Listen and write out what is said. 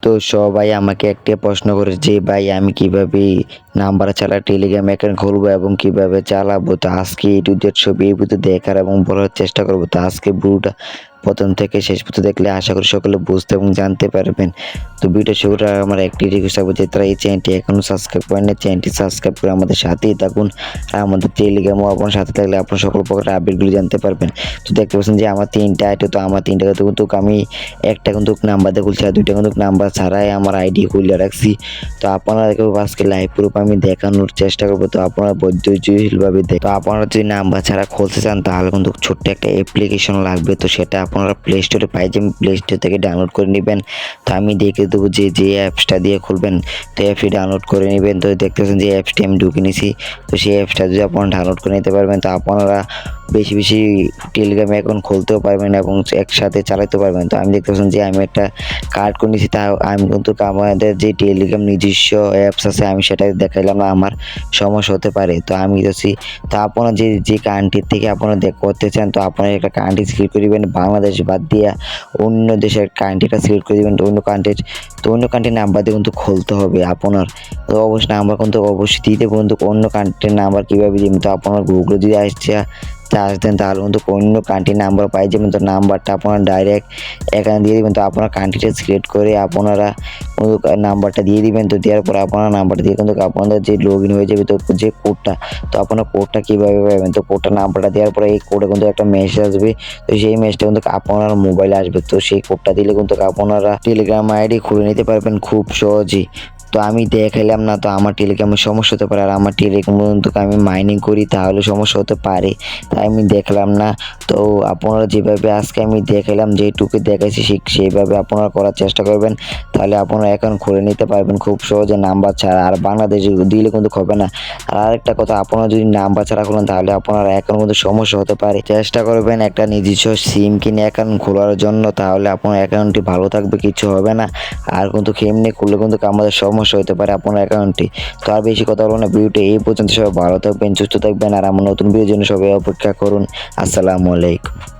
তো সবাই আমাকে একটা প্রশ্ন করে যে ভাই আমি কিভাবে নাম্বার ছাড়া টেলিগ্রাম অ্যাকাউন্ট খুলবো এবং কিভাবে চালাবো। তো আজকে A to Z সব এই ভিডিওতে দেখার এবং বলার চেষ্টা করবো। তো আজকে ভিডিওটা প্রথম থেকে শেষ পর্যন্ত দেখলে আশা করি সকলে বুঝতে এবং জানতে পারবেন। তো ভিডিও শুরুটা আমার একটি রিকোয়েস্ট থাকবে যে তারা এই চ্যানেলটি এখনও সাবস্ক্রাইব করেন না, চ্যানেলটি সাবস্ক্রাইব করে আমাদের সাথেই থাকুন। আর আমাদের টেলিগ্রামও আপনার সাথে থাকলে আপনার সকল প্রকার আপডেটগুলি জানতে পারবেন। তো দেখতে পাচ্ছেন যে আমার তিনটা আইডি, তো আমার তিনটাতে কিন্তু আমি একটা কিন্তু নাম্বার দিয়ে খুলছি আর দুইটা কিন্তু নাম্বার ছাড়াই আমার আইডি খুলে রাখছি। তো আপনাদেরকে আজকে লাইভ প্রুফ আমি দেখানোর চেষ্টা করবো। তো আপনারা ধৈর্যশীলভাবে তো আপনারা যদি নাম্বার ছাড়া খুলতে চান তাহলে কিন্তু ছোট্ট একটা অ্যাপ্লিকেশন লাগবে। তো সেটা আপনারা প্লে স্টোরে পাই যাবেন, প্লে স্টোর থেকে ডাউনলোড করে নেবেন। তো আমি দেখে দেবো যে অ্যাপসটা দিয়ে খুলবেন তো অ্যাপটি ডাউনলোড করে নেবেন। তো দেখতেছেন যে অ্যাপসটি আমি ঢুকে নিছি। তো সেই অ্যাপসটা যদি আপনারা ডাউনলোড করে নিতে পারবেন তো আপনারা বেশি বেশি টেলিগ্রাম অ্যাকাউন্ট খুলতেও পারবেন এবং একসাথে চালাতে পারবেন। তো আমি দেখতে পাচ্ছেন যে আমি একটা কার্ড করে নিয়েছি। তা আমি কিন্তু আমাদের যে টেলিগ্রাম নিজস্ব অ্যাপস আছে আমি সেটা দেখাইলাম না, আমার সমস্যা হতে পারে। তো আমি দিচ্ছি। তো আপনারা যে কান্ট্রির থেকে আপনারা করতে চান তো আপনারা একটা কান্ট্রি সিলেক্ট করে দেবেন, বাংলাদেশ বাদ দিয়ে অন্য দেশের কান্ট্রিটা সিলেক্ট করে দেবেন। তো অন্য কান্ট্রির নাম্বার দিয়ে কিন্তু খুলতে হবে আপনার। তো অবশ্যই নাম্বার কিন্তু অবশ্যই দিতে, কিন্তু অন্য কান্ট্রির নাম্বার কীভাবে দিবেন তো আপনার গুগলে যদি চার্জ দেন তাহলে কিন্তু অন্য কান্ট্রির নাম্বার পাই যাবেন। তো নাম্বারটা আপনারা ডাইরেক্ট এখানে দিয়ে দিবেন। তো আপনারা কান্ট্রিটা সিলেক্ট করে আপনারা নাম্বারটা দিয়ে দিবেন। তো দেওয়ার পর আপনারা নাম্বারটা দিয়ে কিন্তু আপনাদের যে লগ ইন হয়ে যাবে। তো যে কোডটা, তো আপনার কোডটা কীভাবে পাবেন তো কোডটা নাম্বারটা দেওয়ার পরে এই কোডে কিন্তু একটা মেসেজ আসবে। তো সেই মেসেজটা কিন্তু আপনার মোবাইলে আসবে। তো সেই কোডটা দিলে কিন্তু আপনারা টেলিগ্রাম আইডি খুলে নিতে পারবেন খুব সহজেই। তো আমি দেখাইলাম না, তো আমার টেলিগ্রামের সমস্যা হতে পারে আর আমার টেলিগ্রাম কিন্তু আমি মাইনিং করি তাহলে সমস্যা হতে পারে, তাই আমি দেখলাম না। তো আপনারা যেভাবে আজকে আমি দেখাইলাম যেটুকু দেখাইছি সেইভাবে আপনারা করার চেষ্টা করবেন, তাহলে আপনারা অ্যাকাউন্ট খুলে নিতে পারবেন খুব সহজে নাম্বার ছাড়া। আর বাংলাদেশে দিলে কিন্তু হবে না। আর আরেকটা কথা, আপনারা যদি নাম্বার ছাড়া খোলেন তাহলে আপনার অ্যাকাউন্ট কিন্তু সমস্যা হতে পারে। চেষ্টা করবেন একটা নিজস্ব সিম কিনে অ্যাকাউন্ট খোলার জন্য, তাহলে আপনার অ্যাকাউন্টটি ভালো থাকবে, কিছু হবে না। আর কিন্তু এমনি খুললে কিন্তু আমাদের সমস্যা হতে পারে আপনার অ্যাকাউন্টটি। তো আর বেশি কথা বলবো না, ভিডিওটা এই পর্যন্ত। সবাই ভালো থাকবেন, সুস্থ থাকবেন আর আমার নতুন ভিডিওর জন্য সবাই অপেক্ষা করুন। আসসালামু আলাইকুম।